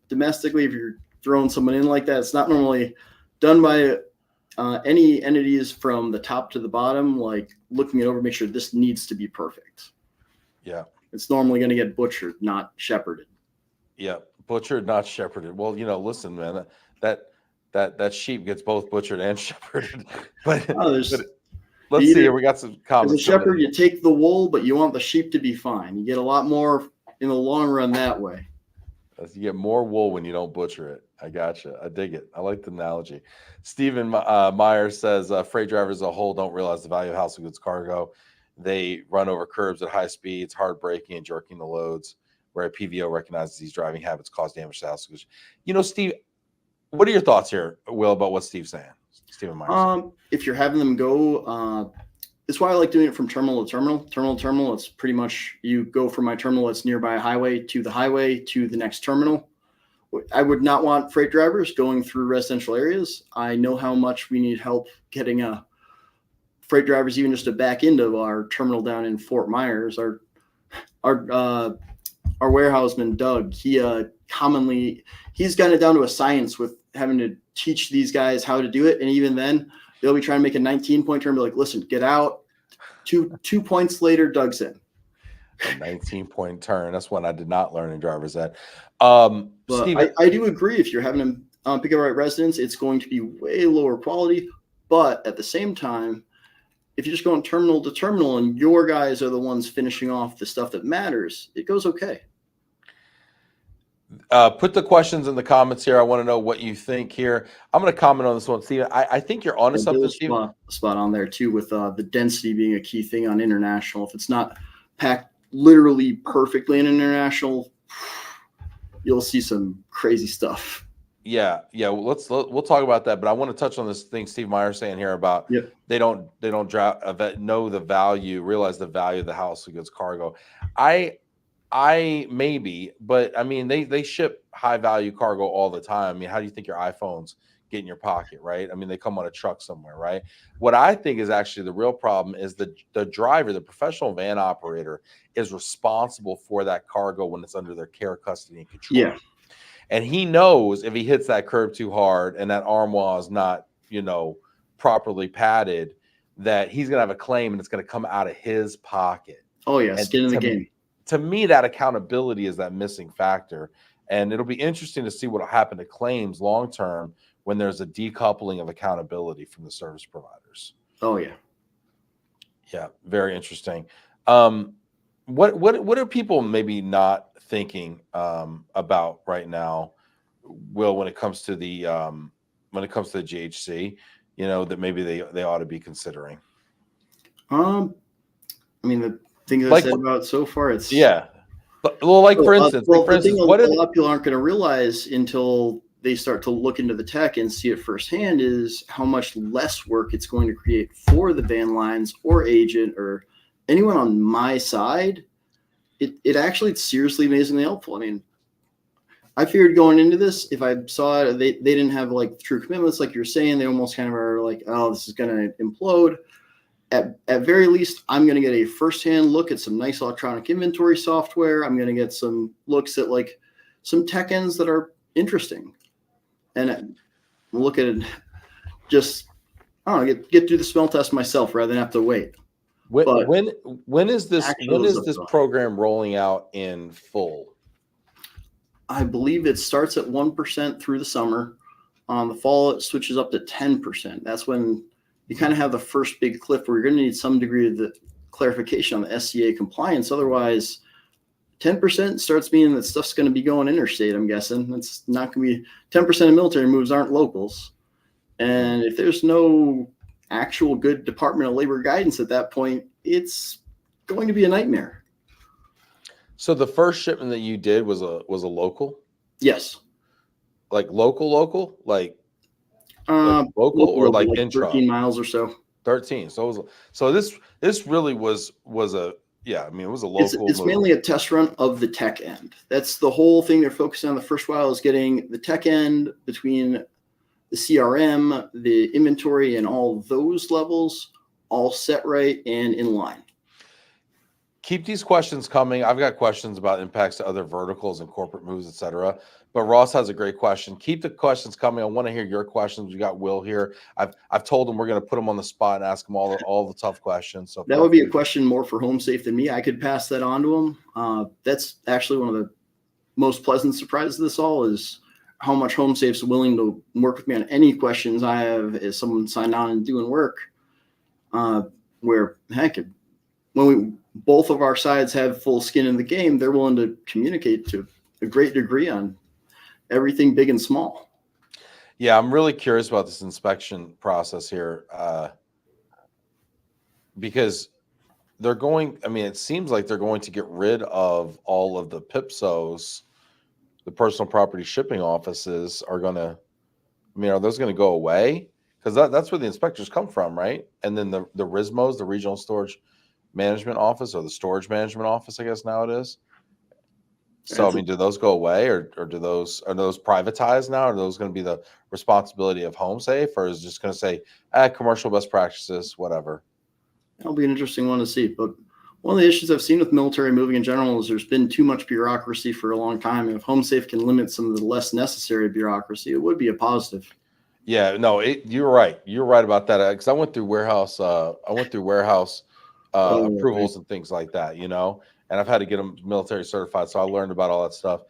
domestically. If you're throwing someone in like that, it's not normally done by any entities from the top to the bottom, like looking it over, make sure this needs to be perfect. Yeah, It's normally going to get butchered, not shepherded. yeah, butchered, not shepherded. Well, listen, man, that that sheep gets both butchered and shepherded. But Oh, but there's let's see either here. We got some as a comments coming shepherd, in. you take the wool, but you want the sheep to be fine. You get a lot more in the long run that way. You get more wool when you don't butcher it. I gotcha. I dig it. I like the analogy. Stephen Meyer says freight drivers as a whole don't realize the value of house of goods cargo. They run over curbs at high speeds, hard braking and jerking the loads, where a PVO recognizes these driving habits cause damage to house goods. Steve, what are your thoughts here, Will, about what Steve's saying? Stephen Meyer saying. If you're having them go, it's why I like doing it from terminal to terminal. Terminal to terminal, it's pretty much you go from my terminal that's nearby a highway to the next terminal. I would not want freight drivers going through residential areas. I know how much we need help getting freight drivers even just to back into our terminal down in Fort Myers. Our warehouseman Doug, he's gotten it down to a science with having to teach these guys how to do it, and even then they'll be trying to make a 19-point turn, be like, listen, get out. Two points later, Doug's in. A 19-point turn. That's one I did not learn in driver's ed. But Steve, I do agree, if you're having them pick up right residents, it's going to be way lower quality. But at the same time, if you're just going terminal to terminal and your guys are the ones finishing off the stuff that matters, it goes okay. put the questions in the comments here. I want to know what you think here. I'm going to comment on this one, Steve. I think you're onto And something, Bill's Steve. spot on there too, with the density being a key thing on international. If it's not packed literally perfectly in international, you'll see some crazy stuff. Yeah. We'll talk about that, but I want to touch on this thing Steve Meyer's saying here about Yep. they don't know the value, realize the value of the house of goods cargo. I maybe, but I mean they ship high value cargo all the time. I mean, how do you think your iPhones get in your pocket, right? I mean, they come on a truck somewhere, right? What I think is actually the real problem is the driver, the professional van operator, is responsible for that cargo when it's under their care, custody, and control. Yeah. And he knows if he hits that curb too hard and that armoire is not, properly padded, that he's going to have a claim and it's going to come out of his pocket. Oh yeah, And skin in the game. To me, that accountability is that missing factor. And it'll be interesting to see what will happen to claims long term when there's a decoupling of accountability from the service providers. Oh yeah. Yeah, very interesting. What are people maybe not thinking about right now, Will, when it comes to the GHC, that maybe they ought to be considering? I mean, the things I said about so far, it's for instance, a lot of people aren't going to realize until they start to look into the tech and see it firsthand is how much less work it's going to create for the van lines or agent or anyone on my side. It actually, it's seriously amazingly helpful. I mean, I figured going into this, if I saw it, they didn't have like true commitments, like you're saying, they almost kind of are like, oh, this is going to implode. At very least, I'm going to get a firsthand look at some nice electronic inventory software. I'm going to get some looks at like some tech ends that are interesting, and look at it. Just I don't know, get through the smell test myself rather than have to wait. When is this program rolling out in full? I believe it starts at 1% through the summer. The fall, it switches up to 10%. That's when you kind of have the first big cliff where you're going to need some degree of the clarification on the SCA compliance. Otherwise, 10% starts meaning that stuff's going to be going interstate, I'm guessing. It's not going to be 10% of military moves aren't locals. And if there's no actual good Department of Labor guidance at that point, it's going to be a nightmare. So the first shipment that you did was a local? Yes. Like local? Like local or like intra? 13 miles or so. 13. So this really was a it was a local. It's mainly a test run of the tech end. That's the whole thing they're focusing on the first while is getting the tech end between the CRM, the inventory, and all those levels all set right and in line. Keep these questions coming. I've got questions about impacts to other verticals and corporate moves, et cetera. But Ross has a great question. Keep the questions coming. I want to hear your questions. We got Will here. I've told him we're going to put him on the spot and ask him all the tough questions. So that would be a question more for Home Safe than me. I could pass that on to him. That's actually one of the most pleasant surprises of this all is how much Home Safe's willing to work with me on any questions I have as someone signed on and doing work. Where heck, when both of our sides have full skin in the game, they're willing to communicate to a great degree on everything big and small. Yeah, I'm really curious about this inspection process here because it seems like they're going to get rid of all of the PIPSOs. The personal property shipping offices are going to, are those going to go away? Because that's where the inspectors come from, right? And then the RISMOs, the Regional Storage Management Office, or the Storage Management Office, I guess now it is. So, do those go away, or are those privatized now? Are those going to be the responsibility of Home Safe, or is it just going to say, commercial best practices, whatever? That'll be an interesting one to see. But one of the issues I've seen with military moving in general is there's been too much bureaucracy for a long time. And if Home Safe can limit some of the less necessary bureaucracy, it would be a positive. Yeah, no, you're right. You're right about that. Because I went through warehouse. Approvals and things like that, and I've had to get them military certified. So I learned about all that stuff.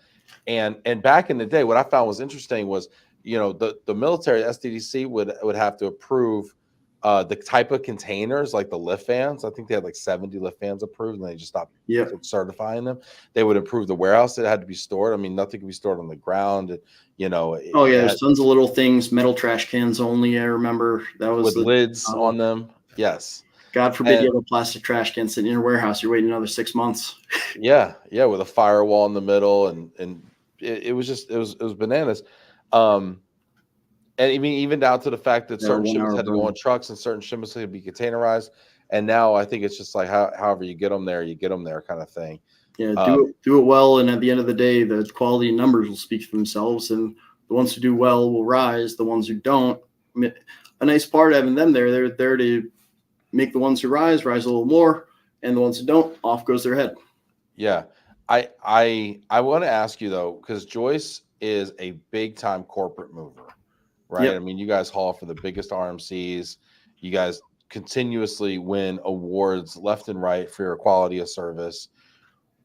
And back in the day, what I found was interesting was, the military SDDC would have to approve the type of containers, like the lift vans. I think they had like 70 lift vans approved, and they just stopped certifying them. They would approve the warehouse that had to be stored. Nothing could be stored on the ground. There's tons of little things, metal trash cans only. I remember that was with lids on them. Yes. God forbid you have a plastic trash can sitting in your warehouse. You're waiting another 6 months. Yeah, with a firewall in the middle, and it was bananas. And even down to the fact that certain shipments had to go on trucks and certain shipments had to be containerized. And now I think it's just like however you get them there kind of thing. Yeah, do it well, and at the end of the day, the quality numbers will speak for themselves. And The ones who do well will rise. The ones who don't, a nice part of having them there, they're there to make the ones who rise a little more, and the ones who don't, off goes their head. Yeah. I want to ask you though, because Joyce is a big time corporate mover, right? Yep. I mean, you guys haul for the biggest RMCs. You guys continuously win awards left and right for your quality of service.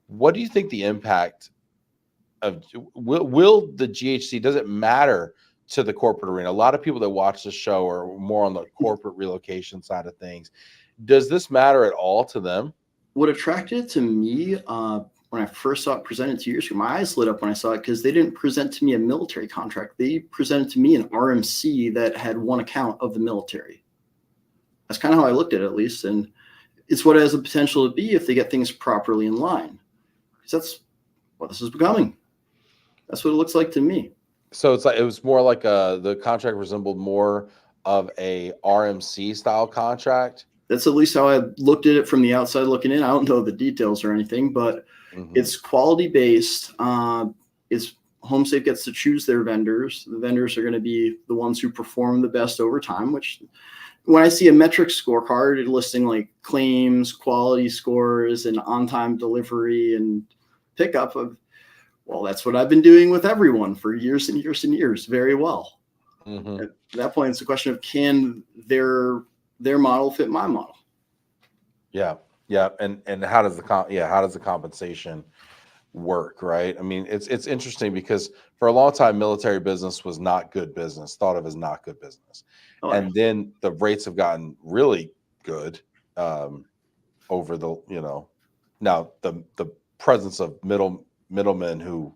What do you think the impact of will the GHC, does it matter to the corporate arena? A lot of people that watch the show are more on the corporate relocation side of things. Does this matter at all to them? What attracted it to me when I first saw it presented 2 years ago, my eyes lit up when I saw it, because they didn't present to me a military contract. They presented to me an RMC that had one account of the military. That's kind of how I looked at it, at least. And it's what it has the potential to be if they get things properly in line. Because that's what this is becoming. That's what it looks like to me. So it's like, it was more like the contract resembled more of a RMC style contract. That's at least how I looked at it from the outside looking in. I don't know the details or anything, but it's quality based. It's HomeSafe gets to choose their vendors. The vendors are going to be the ones who perform the best over time, which when I see a metric scorecard listing like claims, quality scores, and on-time delivery and pickup of, well, that's what I've been doing with everyone for years and years and years very well. At that point, it's a question of, can their model fit my model? Yeah. Yeah. And how does the compensation work, right? I mean, it's interesting because for a long time, military business was not good business, thought of as not good business. And then the rates have gotten really good over the, now the presence of middlemen who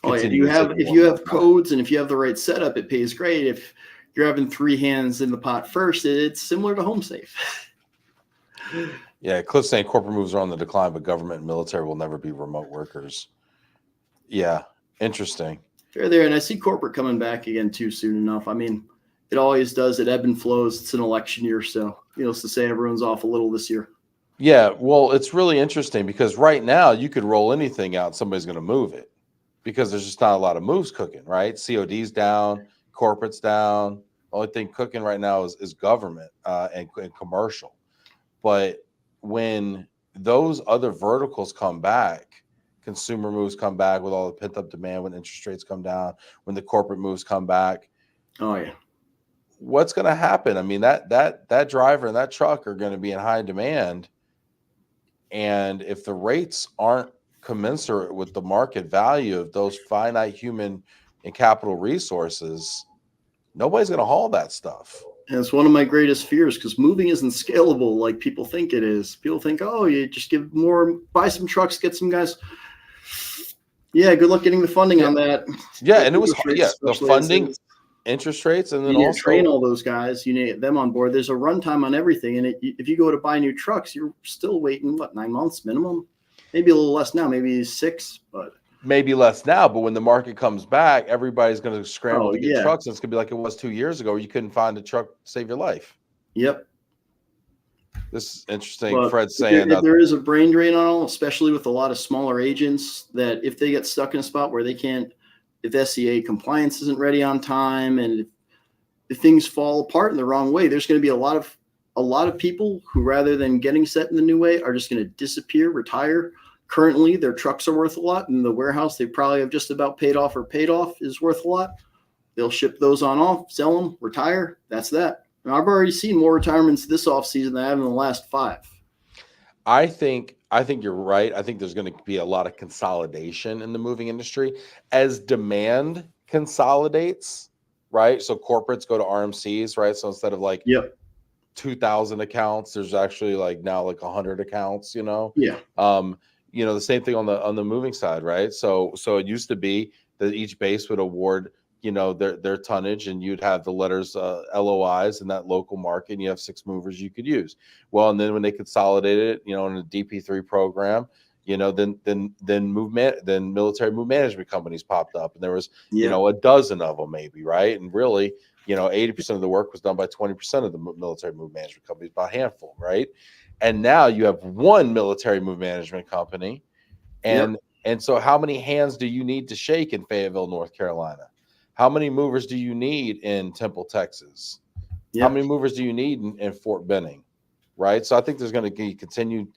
if you have codes and if you have the right setup, it pays great. If you're having three hands in the pot first, it's similar to HomeSafe. Yeah, Cliff's saying corporate moves are on the decline, but government and military will never be remote workers. Yeah, interesting. Fair there, and I see corporate coming back again too soon enough. I mean, it always does. It ebb and flows. It's an election year, so needless to say, everyone's off a little this year. Yeah, well, it's really interesting because right now you could roll anything out, somebody's going to move it because there's just not a lot of moves cooking, right? COD's down, corporate's down. The only thing cooking right now is government and commercial. But when those other verticals come back, consumer moves come back with all the pent up demand, when interest rates come down, when the corporate moves come back. Oh yeah. What's going to happen? I mean, that driver and that truck are going to be in high demand. And if the rates aren't commensurate with the market value of those finite human and capital resources, nobody's going to haul that stuff. And it's one of my greatest fears, because moving isn't scalable like people think it is. People think, oh, you just give more, buy some trucks, get some guys. Yeah, good luck getting the funding on that. Yeah, and it was the funding, interest rates, and then you also train all those guys. You need them on board. There's a runtime on everything, and if you go to buy new trucks, you're still waiting 9 months minimum, maybe a little less now, maybe 6, but. Maybe less now, but when the market comes back, everybody's going to scramble to get trucks. And it's going to be like it was 2 years ago where you couldn't find a truck to save your life. Yep. This is interesting. But Fred's saying that there is a brain drain on all, especially with a lot of smaller agents, that if they get stuck in a spot where they can't, if SCA compliance isn't ready on time, and if things fall apart in the wrong way, there's going to be a lot of people who, rather than getting set in the new way, are just going to disappear, retire. Currently, their trucks are worth a lot. In the warehouse, they probably have just about paid off is worth a lot. They'll ship those on off, sell them, retire. That's that. And I've already seen more retirements this offseason than I have in the last 5. I think you're right. I think there's going to be a lot of consolidation in the moving industry as demand consolidates, right? So corporates go to RMCs, right? So instead of 2,000 accounts, there's actually now 100 accounts, Yeah. The same thing on the moving side, right? So it used to be that each base would award, their tonnage, and you'd have the letters LOIs in that local market, and you have 6 movers you could use. Well, and then when they consolidated it, in a DP3 program, then military move management companies popped up, and there was a dozen of them maybe, right? And really, 80% of the work was done by 20% of the military move management companies, about a handful, right? And now you have one military move management company. And so how many hands do you need to shake in Fayetteville, North Carolina? How many movers do you need in Temple, Texas? Yep. How many movers do you need in Fort Benning? Right. So I think there's going to be continued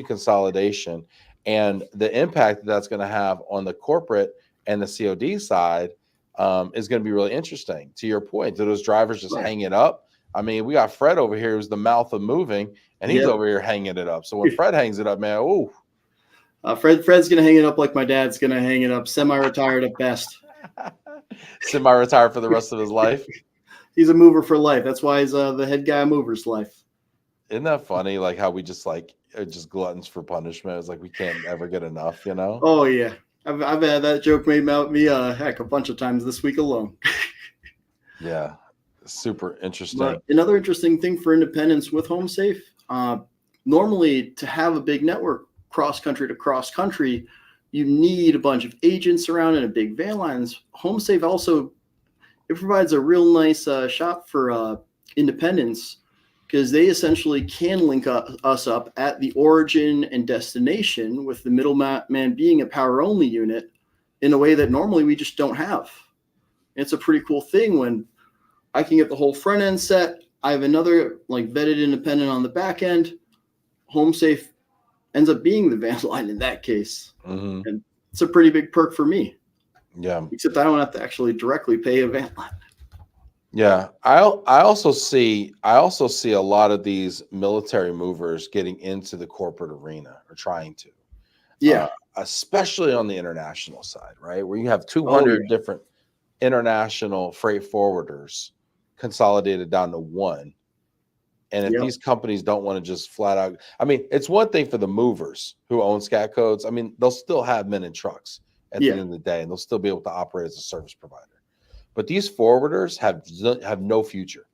consolidation, and the impact that's going to have on the corporate and the COD side is going to be really interesting. To your point, do those drivers just hang it up? I mean, we got Fred over here who's the mouth of moving, and he's over here hanging it up. So when Fred hangs it up, man, ooh. Fred's going to hang it up like my dad's going to hang it up, semi-retired at best. Semi-retired for the rest of his life. He's a mover for life. That's why he's the head guy of Movers Life. Isn't that funny? Like how we just are just gluttons for punishment. It's like we can't ever get enough, you know? Oh, yeah. I've had that joke made about me a bunch of times this week alone. Yeah. Super interesting. But another interesting thing for independents with HomeSafe, normally to have a big network cross-country to cross-country, you need a bunch of agents around and a big van lines. HomeSafe also, it provides a real nice shop for independents, because they essentially can link us up at the origin and destination, with the middleman being a power-only unit in a way that normally we just don't have. It's a pretty cool thing when I can get the whole front end set. I have another vetted independent on the back end. HomeSafe ends up being the van line in that case. Mm-hmm. And it's a pretty big perk for me. Yeah. Except I don't have to actually directly pay a van line. Yeah, I also see a lot of these military movers getting into the corporate arena, or trying to. Yeah, especially on the international side, right, where you have 200 different international freight forwarders consolidated down to one. And if these companies don't want to just flat out, I mean, it's one thing for the movers who own scat codes. I mean, they'll still have men in trucks at the end of the day, and they'll still be able to operate as a service provider. But these forwarders have no future.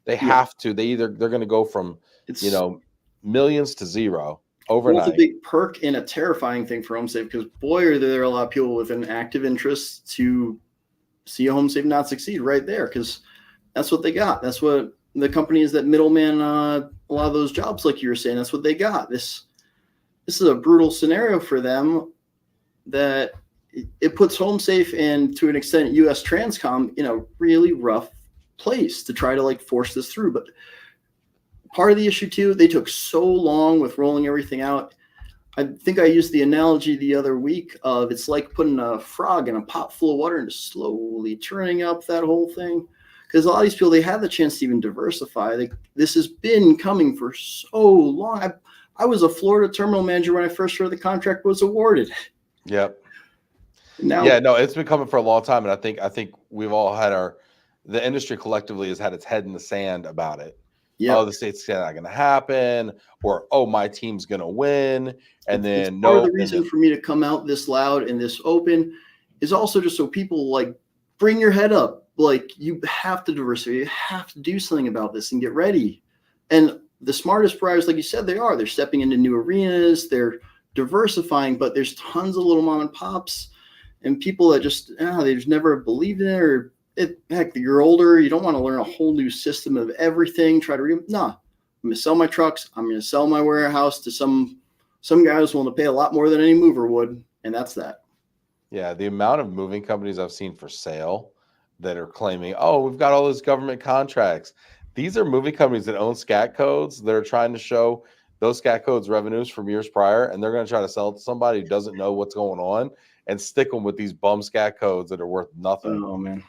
They have to. They're going to go from millions to zero overnight. Well, it's a big perk and a terrifying thing for HomeSafe, because boy, are there a lot of people with an active interest to see a HomeSafe not succeed right there, because that's what they got. That's what the companies that middleman a lot of those jobs, like you were saying, that's what they got. This is a brutal scenario for them, that it puts HomeSafe and, to an extent, US Transcom in a really rough place to try to force this through. But part of the issue too, they took so long with rolling everything out. I think I used the analogy the other week of it's like putting a frog in a pot full of water and just slowly turning up that whole thing. Because a lot of these people, they have the chance to even diversify. This has been coming for so long. I was a Florida terminal manager when I first heard the contract was awarded. Yep. Now, it's been coming for a long time, and I think we've all had the industry collectively has had its head in the sand about it. Yeah. Oh, the state's not going to happen, or my team's going to win, and then part of the reason for me to come out this loud and this open is also just so people bring your head up. You have to diversify. You have to do something about this and get ready. And the smartest providers, like you said, they're stepping into new arenas. They're diversifying, but there's tons of little mom and pops and people that they just never believed in it, or heck, you're older. You don't want to learn a whole new system of everything. I'm going to sell my trucks. I'm going to sell my warehouse to some guy who's willing to pay a lot more than any mover would. And that's that. Yeah. The amount of moving companies I've seen for sale that are claiming, we've got all those government contracts. These are moving companies that own scat codes that are trying to show those scat codes revenues from years prior, and they're going to try to sell it to somebody who doesn't know what's going on and stick them with these bum scat codes that are worth nothing. Oh, man.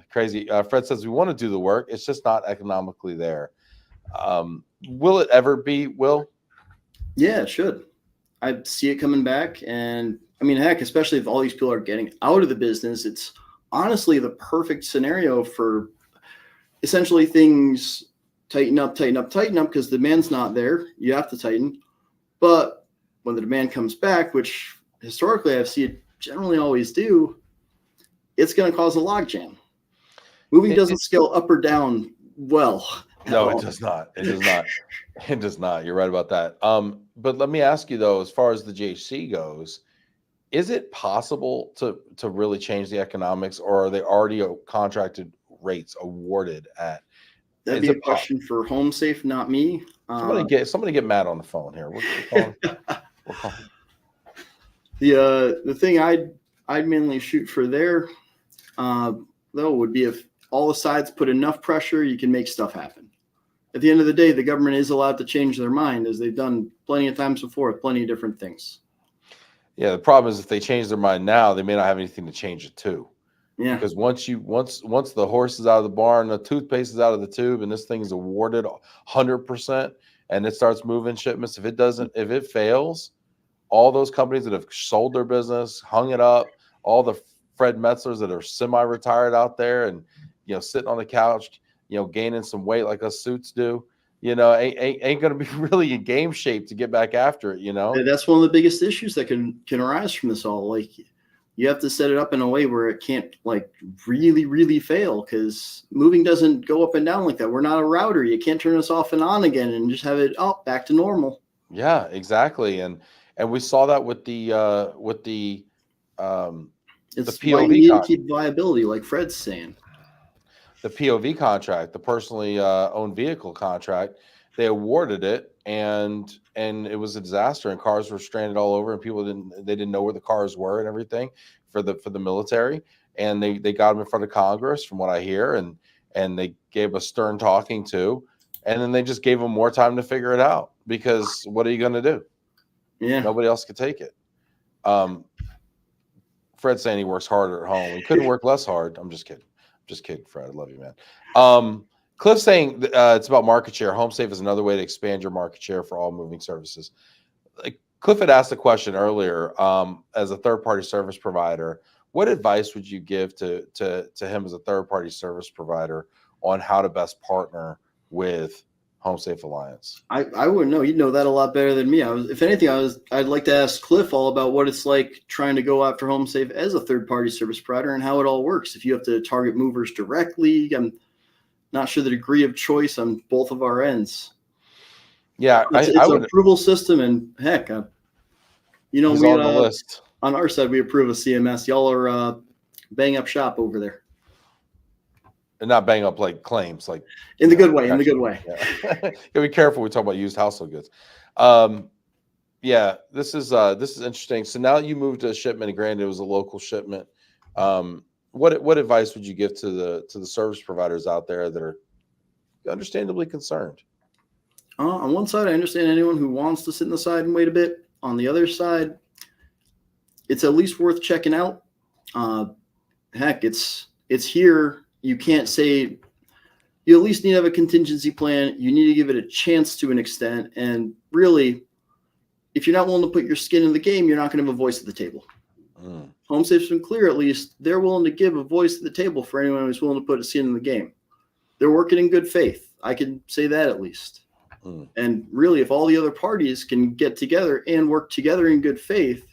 Crazy. Fred says we want to do the work. It's just not economically there. Will it ever be, Will? Yeah, it should. I see it coming back. And I mean, heck, especially if all these people are getting out of the business, it's honestly the perfect scenario for essentially things tighten up, because the demand's not there. You have to tighten. But when the demand comes back, which historically I've seen it generally always do, it's going to cause a logjam. Moving doesn't scale up or down well. No, it does not. It does not. It does not. You're right about that. But let me ask you though, as far as the GHC goes, is it possible to really change the economics, or are they already contracted rates awarded at? That'd be a question for HomeSafe, not me. Somebody get Matt on the phone here. We're calling. The thing I'd mainly shoot for there, though, would be if all the sides put enough pressure, you can make stuff happen. At the end of the day, the government is allowed to change their mind, as they've done plenty of times before with plenty of different things. Yeah, the problem is if they change their mind now, they may not have anything to change it to. Yeah. Because once the horse is out of the barn, the toothpaste is out of the tube, and this thing is awarded 100%, and it starts moving shipments, if it fails, all those companies that have sold their business, hung it up, all the Fred Metzlers that are semi-retired out there and, sitting on the couch, gaining some weight like us suits do, ain't going to be really in game shape to get back after it, That's one of the biggest issues that can arise from this all. Like, you have to set it up in a way where it can't like really, really fail, because moving doesn't go up and down like that. We're not a router. You can't turn us off and on again and just have it back to normal. Yeah, exactly. And we saw that with the It's POV why you need to keep viability, like Fred's saying. The POV contract, the personally owned vehicle contract, they awarded it, and it was a disaster, and cars were stranded all over, and people didn't know where the cars were and everything for the military, and they got them in front of Congress, from what I hear, and they gave a stern talking to, and then they just gave them more time to figure it out, because what are you going to do? Yeah, nobody else could take it. Fred's saying he works harder at home. He couldn't work less hard. I'm just kidding. Just kidding, Fred. I love you, man. Cliff's saying it's about market share. HomeSafe is another way to expand your market share for all moving services. Like Cliff had asked a question earlier. As a third-party service provider, what advice would you give to him as a third-party service provider on how to best partner with HomeSafe Alliance? I wouldn't know. You'd know that a lot better than me. If anything, I'd like to ask Cliff all about what it's like trying to go after HomeSafe as a third-party service provider and how it all works. If you have to target movers directly, I'm not sure the degree of choice on both of our ends. Yeah, it's an approval system, and heck, he's on the list. On our side, we approve a CMS. Y'all are bang up shop over there. And not bang up like claims, like in the good way. In the good way. Yeah. Gotta be careful. We talk about used household goods. Yeah, this is interesting. So now you moved to a shipment, and granted, it was a local shipment. What advice would you give to the service providers out there that are understandably concerned? On one side, I understand anyone who wants to sit in the side and wait a bit. On the other side, it's at least worth checking out. Heck, it's here. You can't say, you at least need to have a contingency plan. You need to give it a chance to an extent. And really, if you're not willing to put your skin in the game, you're not going to have a voice at the table. HomeSafe's been clear, at least. They're willing to give a voice at the table for anyone who's willing to put a skin in the game. They're working in good faith. I can say that at least. And really, if all the other parties can get together and work together in good faith,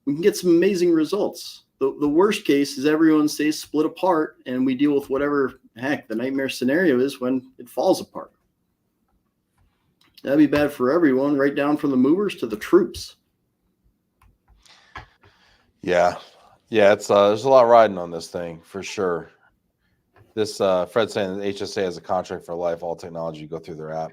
we can get some amazing results. The worst case is everyone stays split apart, and we deal with whatever, heck, the nightmare scenario is when it falls apart. That'd be bad for everyone, right down from the movers to the troops. Yeah. It's there's a lot riding on this thing for sure. This Fred saying that HSA has a contract for life. All technology go through their app.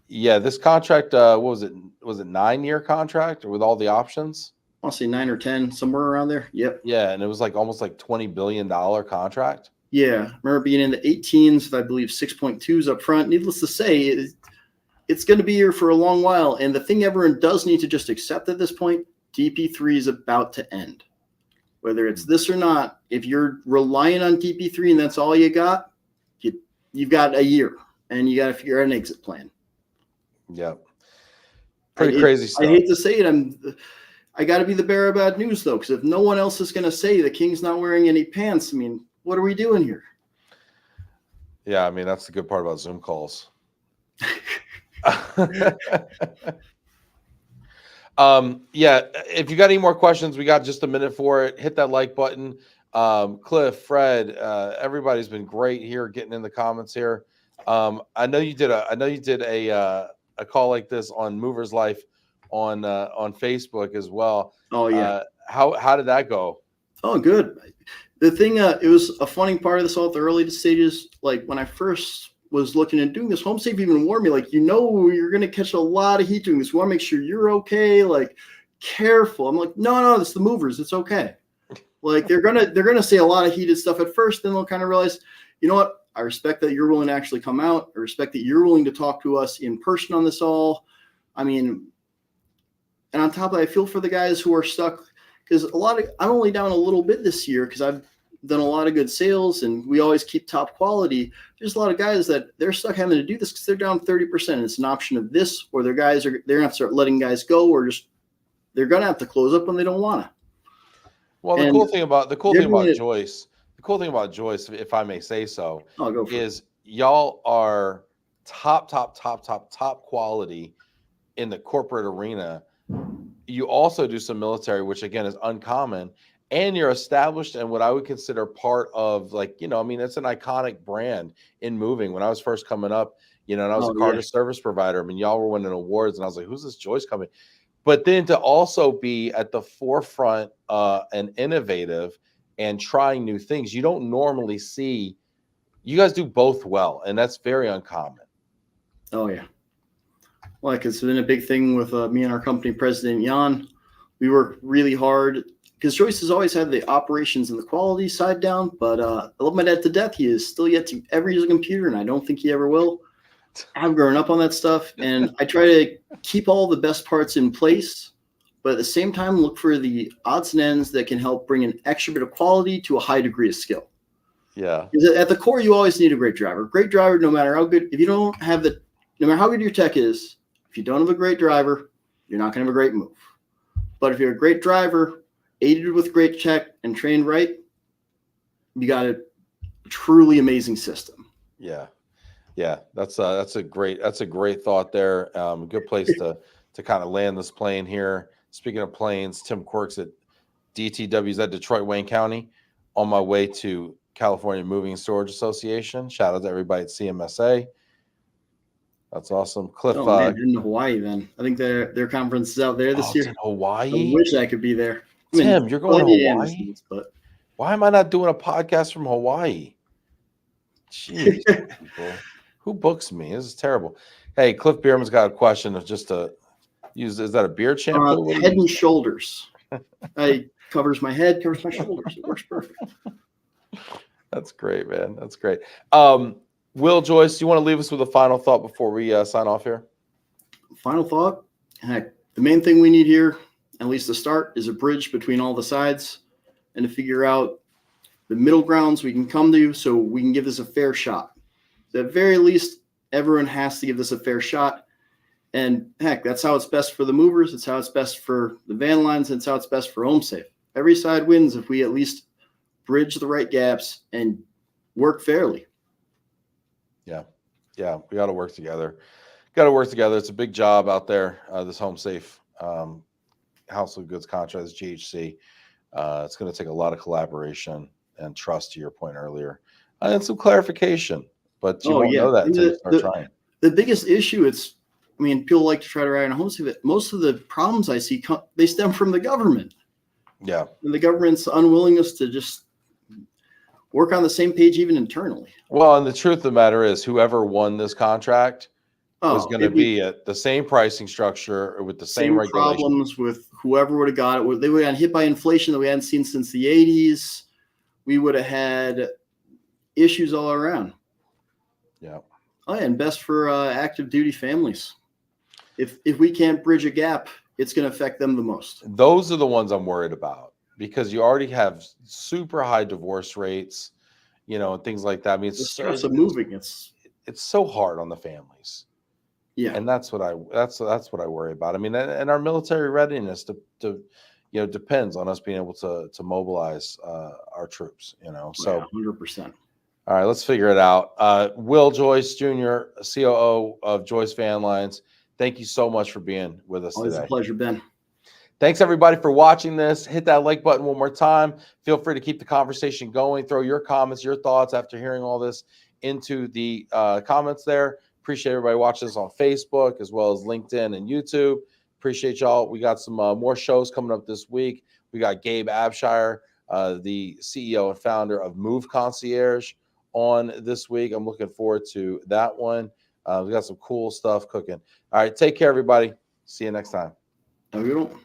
Yeah, this contract. What was it? Was it 9-year contract with all the options? I'll say 9 or 10, somewhere around there. Yep. Yeah, and it was like almost like $20 billion contract. Yeah, I remember being in the 18s with, I believe, 6.2s up front. Needless to say, it's going to be here for a long while. And the thing everyone does need to just accept at this point, DP3 is about to end. Whether it's this or not, if you're relying on DP3 and that's all you got, you've got a year, and you got to figure out an exit plan. Yeah. Pretty crazy stuff. I hate to say it. I got to be the bearer of bad news, though, because if no one else is going to say the king's not wearing any pants, I mean, what are we doing here? Yeah, I mean, that's the good part about Zoom calls. Yeah, if you got any more questions, we got just a minute for it. Hit that like button. Cliff, Fred, everybody's been great here getting in the comments here. I know you did a call like this on Movers Life on Facebook as well. Oh yeah. How did that go? Oh, good. The thing, it was a funny part of this all at the early stages. Like when I first was looking at doing this, HomeSafe even warned me, like, you're going to catch a lot of heat doing this. We want to make sure you're okay. Like, careful. I'm like, no, it's the movers. It's okay. Like they're gonna say a lot of heated stuff at first, then they'll kind of realize, you know what? I respect that you're willing to actually come out. I respect that you're willing to talk to us in person on this all. I mean, and on top of that, I feel for the guys who are stuck because I'm only down a little bit this year because I've done a lot of good sales and we always keep top quality. There's a lot of guys that they're stuck having to do this because they're down 30%. It's an option of this, or they're gonna have to start letting guys go, or just they're gonna have to close up when they don't want to. Well, the cool thing about Joyce, if I may say so, is y'all are top quality in the corporate arena. You also do some military, which again is uncommon, and you're established and what I would consider part of, like, you know, I mean, it's an iconic brand in moving. When I was first coming up, you know, and I was a cargo service provider, I mean, y'all were winning awards, and I was like, who's this Joyce coming? But then to also be at the forefront and innovative and trying new things, you don't normally see. You guys do both well, and that's very uncommon. Oh, yeah. Well, it's been a big thing with me and our company president, Jan. We work really hard because Joyce has always had the operations and the quality side down, but I love my dad to death. He is still yet to ever use a computer, and I don't think he ever will. I've grown up on that stuff, and I try to keep all the best parts in place, but at the same time, look for the odds and ends that can help bring an extra bit of quality to a high degree of skill. Yeah. At the core, you always need a great driver. Great driver, no matter how good, no matter how good your tech is, if you don't have a great driver, you're not going to have a great move. But if you're a great driver, aided with great tech and trained right, you got a truly amazing system. Yeah. Yeah, that's a great thought there. Good place to kind of land this plane here. Speaking of planes, Tim Quirks at DTW's at Detroit Wayne County, on my way to California Moving and Storage Association. Shout out to everybody at CMSA. That's awesome. Cliff, man, in Hawaii then. I think their conference is out there this year. It's in Hawaii. I wish I could be there. Tim, you're going to Hawaii? But why am I not doing a podcast from Hawaii? Jeez, people. Who books me? This is terrible. Hey, Cliff Bierman's got a question of just to use. Is that a beard shampoo? Head and shoulders. I covers my head, covers my shoulders. It works perfect. That's great, man. That's great. Will, Joyce, you want to leave us with a final thought before we sign off here? Final thought? Heck, the main thing we need here, at least to start, is a bridge between all the sides and to figure out the middle grounds we can come to so we can give this a fair shot. At the very least, everyone has to give this a fair shot. And heck, that's how it's best for the movers. It's how it's best for the van lines. It's how it's best for HomeSafe. Every side wins if we at least bridge the right gaps and work fairly. Yeah. Yeah. We got to work together. It's a big job out there. This HomeSafe household goods contract, this GHC. It's going to take a lot of collaboration and trust, to your point earlier, and some clarification. But you won't know that until you start trying. The biggest issue, people like to try to write on HomeSafe, but most of the problems I see, they stem from the government. Yeah. And the government's unwillingness to just work on the same page, even internally. Well, and the truth of the matter is, whoever won this contract was going to be at the same pricing structure or with the same regulations. Problems with whoever would have got it. They would have hit by inflation that we hadn't seen since the 80s. We would have had issues all around. Yeah. Oh, yeah, and best for active duty families. If we can't bridge a gap, it's going to affect them the most. Those are the ones I'm worried about, because you already have super high divorce rates, and things like that. I mean, it's the stress of moving. It's so hard on the families. Yeah, and that's what I worry about. I mean, and our military readiness depends on us being able to mobilize our troops. So 100%. All right, let's figure it out. Will Joyce Jr., COO of Joyce Van Lines, thank you so much for being with us Always today. A pleasure, Ben. Thanks, everybody, for watching this. Hit that like button one more time. Feel free to keep the conversation going. Throw your comments, your thoughts after hearing all this into the comments there. Appreciate everybody watching us on Facebook as well as LinkedIn and YouTube. Appreciate y'all. We got some more shows coming up this week. We got Gabe Abshire, the CEO and founder of Move Concierge, on this week. I'm looking forward to that one. We got some cool stuff cooking. All right, take care, everybody. See you next time. Have a good one.